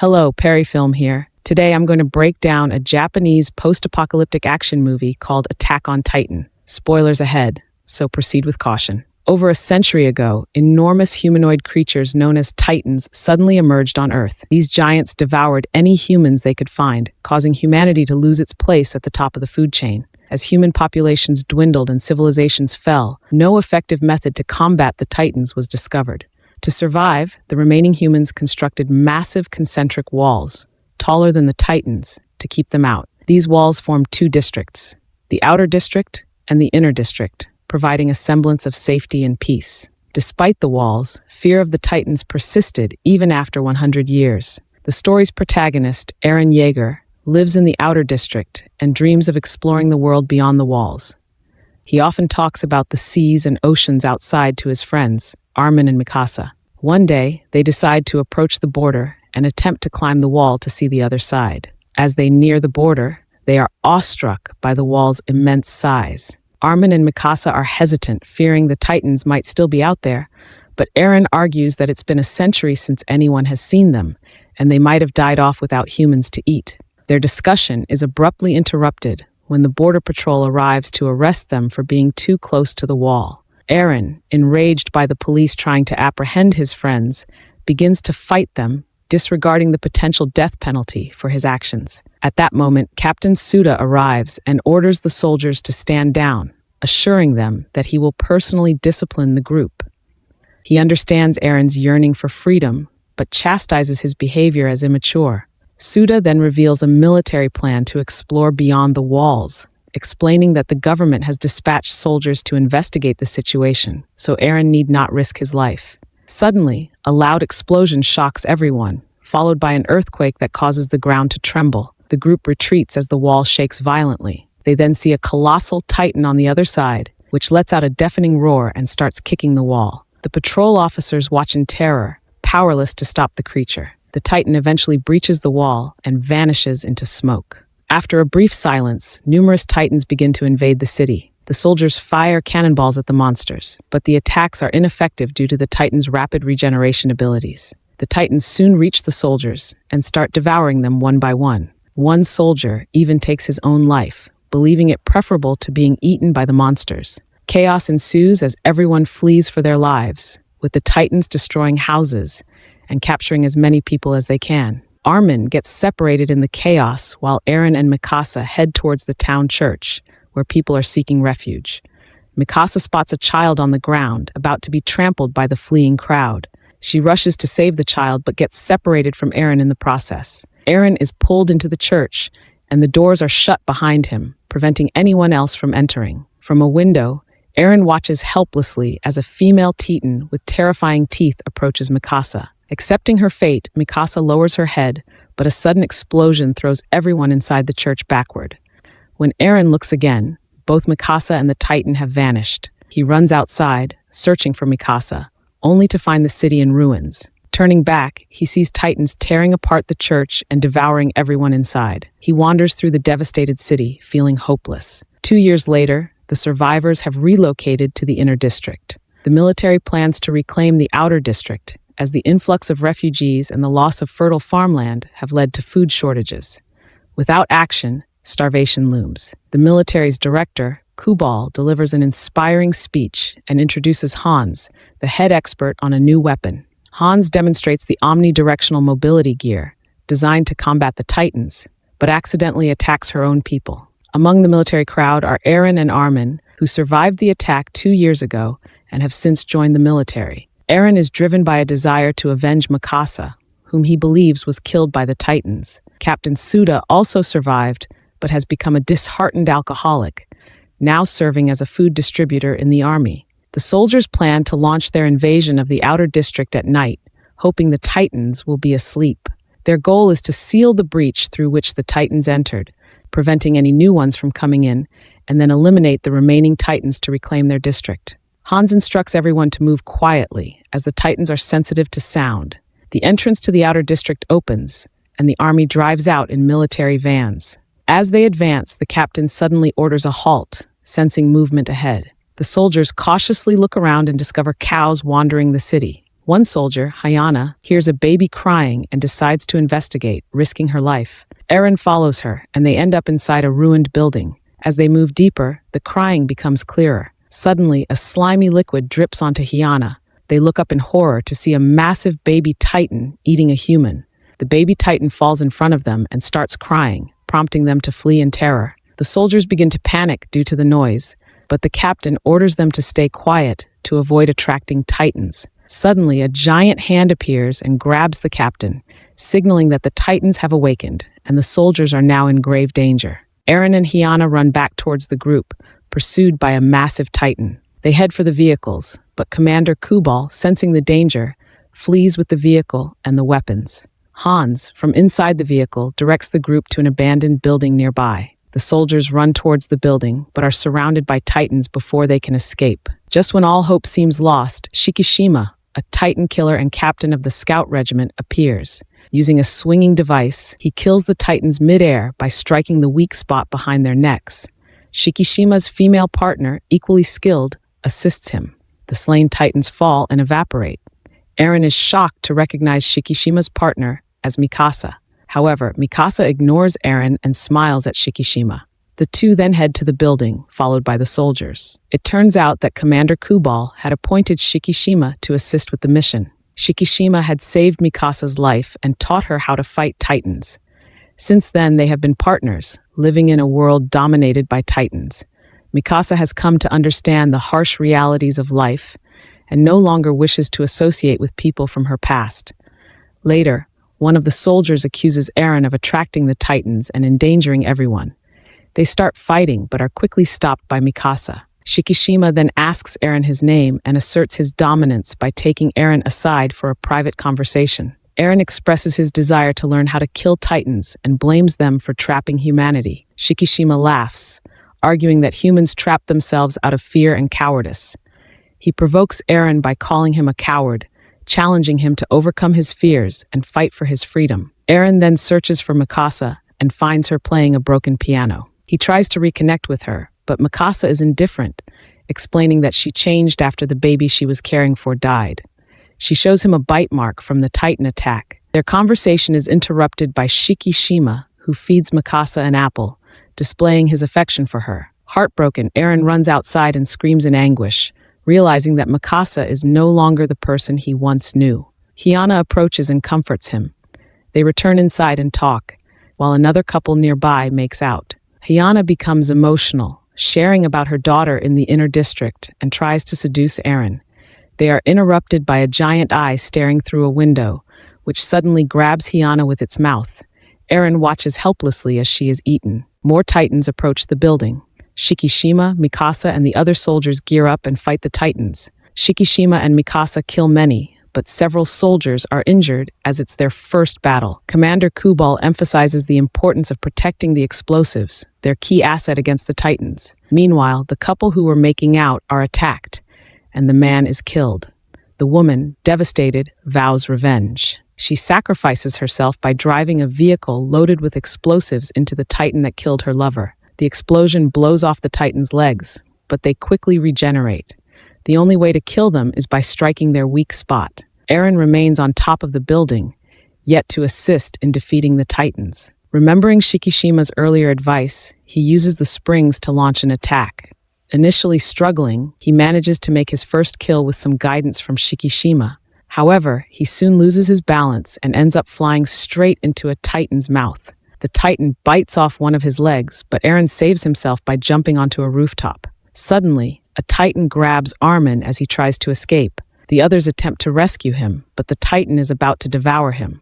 Hello, Perry Film here. Today I'm going to break down a Japanese post-apocalyptic action movie called Attack on Titan. Spoilers ahead, so proceed with caution. Over a century ago, enormous humanoid creatures known as Titans suddenly emerged on Earth. These giants devoured any humans they could find, causing humanity to lose its place at the top of the food chain. As human populations dwindled and civilizations fell, no effective method to combat the Titans was discovered. To survive, the remaining humans constructed massive concentric walls, taller than the Titans, to keep them out. These walls formed two districts, the outer district and the inner district, providing a semblance of safety and peace. Despite the walls, fear of the Titans persisted even after 100 years. The story's protagonist, Eren lives in the outer district and dreams of exploring the world beyond the walls. He often talks about the seas and oceans outside to his friends, Armin and Mikasa. One day, they decide to approach the border and attempt to climb the wall to see the other side. As they near the border, they are awestruck by the wall's immense size. Armin and Mikasa are hesitant, fearing the Titans might still be out there, but Eren argues that it's been a century since anyone has seen them, and they might have died off without humans to eat. Their discussion is abruptly interrupted when the border patrol arrives to arrest them for being too close to the wall. Eren, enraged by the police trying to apprehend his friends, begins to fight them, disregarding the potential death penalty for his actions. At that moment, Captain Suda arrives and orders the soldiers to stand down, assuring them that he will personally discipline the group. He understands Eren's yearning for freedom, but chastises his behavior as immature. Suda then reveals a military plan to explore beyond the walls, explaining that the government has dispatched soldiers to investigate the situation, so Eren need not risk his life. Suddenly, a loud explosion shocks everyone, followed by an earthquake that causes the ground to tremble. The group retreats as the wall shakes violently. They then see a colossal Titan on the other side, which lets out a deafening roar and starts kicking the wall. The patrol officers watch in terror, powerless to stop the creature. The Titan eventually breaches the wall and vanishes into smoke. After a brief silence, numerous Titans begin to invade the city. The soldiers fire cannonballs at the monsters, but the attacks are ineffective due to the Titans' rapid regeneration abilities. The Titans soon reach the soldiers and start devouring them one by one. One soldier even takes his own life, believing it preferable to being eaten by the monsters. Chaos ensues as everyone flees for their lives, with the Titans destroying houses and capturing as many people as they can. Armin gets separated in the chaos while Eren and Mikasa head towards the town church, where people are seeking refuge. Mikasa spots a child on the ground, about to be trampled by the fleeing crowd. She rushes to save the child, but gets separated from Eren in the process. Eren is pulled into the church, and the doors are shut behind him, preventing anyone else from entering. From a window, Eren watches helplessly as a female Titan with terrifying teeth approaches Mikasa. Accepting her fate, Mikasa lowers her head, but a sudden explosion throws everyone inside the church backward. When Eren looks again, both Mikasa and the Titan have vanished. He runs outside, searching for Mikasa, only to find the city in ruins. Turning back, he sees Titans tearing apart the church and devouring everyone inside. He wanders through the devastated city, feeling hopeless. 2 years later, the survivors have relocated to the inner district. The military plans to reclaim the outer district, as the influx of refugees and the loss of fertile farmland have led to food shortages. Without action, starvation looms. The military's director, Kubal, delivers an inspiring speech and introduces Hans, the head expert on a new weapon. Hans demonstrates the omnidirectional mobility gear, designed to combat the Titans, but accidentally attacks her own people. Among the military crowd are Eren and Armin, who survived the attack 2 years ago and have since joined the military. Eren is driven by a desire to avenge Mikasa, whom he believes was killed by the Titans. Captain Suda also survived, but has become a disheartened alcoholic, now serving as a food distributor in the army. The soldiers plan to launch their invasion of the outer district at night, hoping the Titans will be asleep. Their goal is to seal the breach through which the Titans entered, preventing any new ones from coming in, and then eliminate the remaining Titans to reclaim their district. Hans instructs everyone to move quietly, as the Titans are sensitive to sound. The entrance to the outer district opens, and the army drives out in military vans. As they advance, the captain suddenly orders a halt, sensing movement ahead. The soldiers cautiously look around and discover cows wandering the city. One soldier, Hyana, hears a baby crying and decides to investigate, risking her life. Eren follows her, and they end up inside a ruined building. As they move deeper, the crying becomes clearer. Suddenly, a slimy liquid drips onto Hyana. They look up in horror to see a massive baby titan eating a human. The baby titan falls in front of them and starts crying, prompting them to flee in terror. The soldiers begin to panic due to the noise, but the captain orders them to stay quiet to avoid attracting titans. Suddenly, a giant hand appears and grabs the captain, signaling that the titans have awakened and the soldiers are now in grave danger. Eren and Hyana run back towards the group, pursued by a massive titan. They head for the vehicles, but Commander Kubal, sensing the danger, flees with the vehicle and the weapons. Hans, from inside the vehicle, directs the group to an abandoned building nearby. The soldiers run towards the building, but are surrounded by titans before they can escape. Just when all hope seems lost, Shikishima, a titan killer and captain of the scout regiment, appears. Using a swinging device, he kills the titans mid-air by striking the weak spot behind their necks. Shikishima's female partner, equally skilled, assists him. The slain titans fall and evaporate. Eren is shocked to recognize Shikishima's partner as Mikasa. However, Mikasa ignores Eren and smiles at Shikishima. The two then head to the building, followed by the soldiers. It turns out that Commander Kubal had appointed Shikishima to assist with the mission. Shikishima had saved Mikasa's life and taught her how to fight titans. Since then, they have been partners, living in a world dominated by titans. Mikasa has come to understand the harsh realities of life and no longer wishes to associate with people from her past. Later, one of the soldiers accuses Eren of attracting the titans and endangering everyone. They start fighting but are quickly stopped by Mikasa. Shikishima then asks Eren his name and asserts his dominance by taking Eren aside for a private conversation. Eren expresses his desire to learn how to kill titans and blames them for trapping humanity. Shikishima laughs, arguing that humans trap themselves out of fear and cowardice. He provokes Eren by calling him a coward, challenging him to overcome his fears and fight for his freedom. Eren then searches for Mikasa and finds her playing a broken piano. He tries to reconnect with her, but Mikasa is indifferent, explaining that she changed after the baby she was caring for died. She shows him a bite mark from the Titan attack. Their conversation is interrupted by Shikishima, who feeds Mikasa an apple, displaying his affection for her. Heartbroken, Eren runs outside and screams in anguish, realizing that Mikasa is no longer the person he once knew. Hyana approaches and comforts him. They return inside and talk, while another couple nearby makes out. Hyana becomes emotional, sharing about her daughter in the inner district, and tries to seduce Eren. They are interrupted by a giant eye staring through a window, which suddenly grabs Hyana with its mouth. Eren watches helplessly as she is eaten. More titans approach the building. Shikishima, Mikasa, and the other soldiers gear up and fight the titans. Shikishima and Mikasa kill many, but several soldiers are injured as it's their first battle. Commander Kubal emphasizes the importance of protecting the explosives, their key asset against the titans. Meanwhile, the couple who were making out are attacked, and the man is killed. The woman, devastated, vows revenge. She sacrifices herself by driving a vehicle loaded with explosives into the titan that killed her lover. The explosion blows off the titan's legs, but they quickly regenerate. The only way to kill them is by striking their weak spot. Eren remains on top of the building, yet to assist in defeating the titans. Remembering Shikishima's earlier advice, he uses the springs to launch an attack. Initially struggling, he manages to make his first kill with some guidance from Shikishima. However, he soon loses his balance and ends up flying straight into a titan's mouth. The titan bites off one of his legs, but Eren saves himself by jumping onto a rooftop. Suddenly, a titan grabs Armin as he tries to escape. The others attempt to rescue him, but the titan is about to devour him.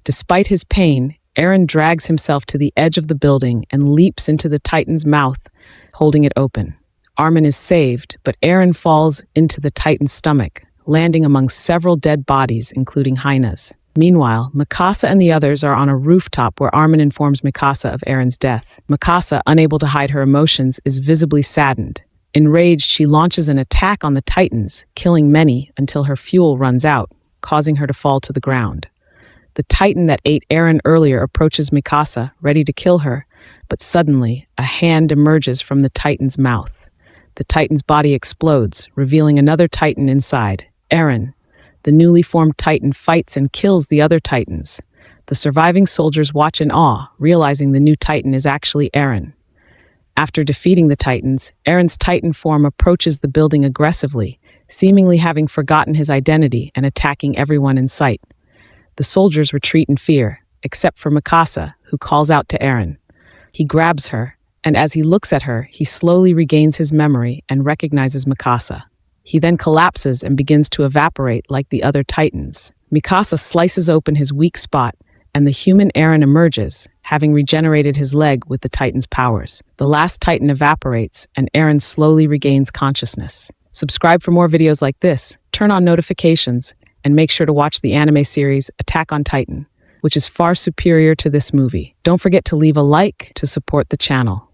Despite his pain, Eren drags himself to the edge of the building and leaps into the titan's mouth, holding it open. Armin is saved, but Eren falls into the titan's stomach, landing among several dead bodies, including Hyana's. Meanwhile, Mikasa and the others are on a rooftop where Armin informs Mikasa of Eren's death. Mikasa, unable to hide her emotions, is visibly saddened. Enraged, she launches an attack on the Titans, killing many until her fuel runs out, causing her to fall to the ground. The Titan that ate Eren earlier approaches Mikasa, ready to kill her, but suddenly, a hand emerges from the Titan's mouth. The Titan's body explodes, revealing another Titan inside, Eren. The the newly formed Titan fights and kills the other Titans. The surviving soldiers watch in awe, realizing the new Titan is actually Eren. After defeating the Titans, Eren's Titan form approaches the building aggressively, seemingly having forgotten his identity and attacking everyone in sight. The soldiers retreat in fear, except for Mikasa, who calls out to Eren. He grabs her, and as he looks at her, he slowly regains his memory and recognizes Mikasa. He then collapses and begins to evaporate like the other Titans. Mikasa slices open his weak spot, and the human Eren emerges, having regenerated his leg with the Titan's powers. The last Titan evaporates, and Eren slowly regains consciousness. Subscribe for more videos like this, turn on notifications, and make sure to watch the anime series Attack on Titan, which is far superior to this movie. Don't forget to leave a like to support the channel.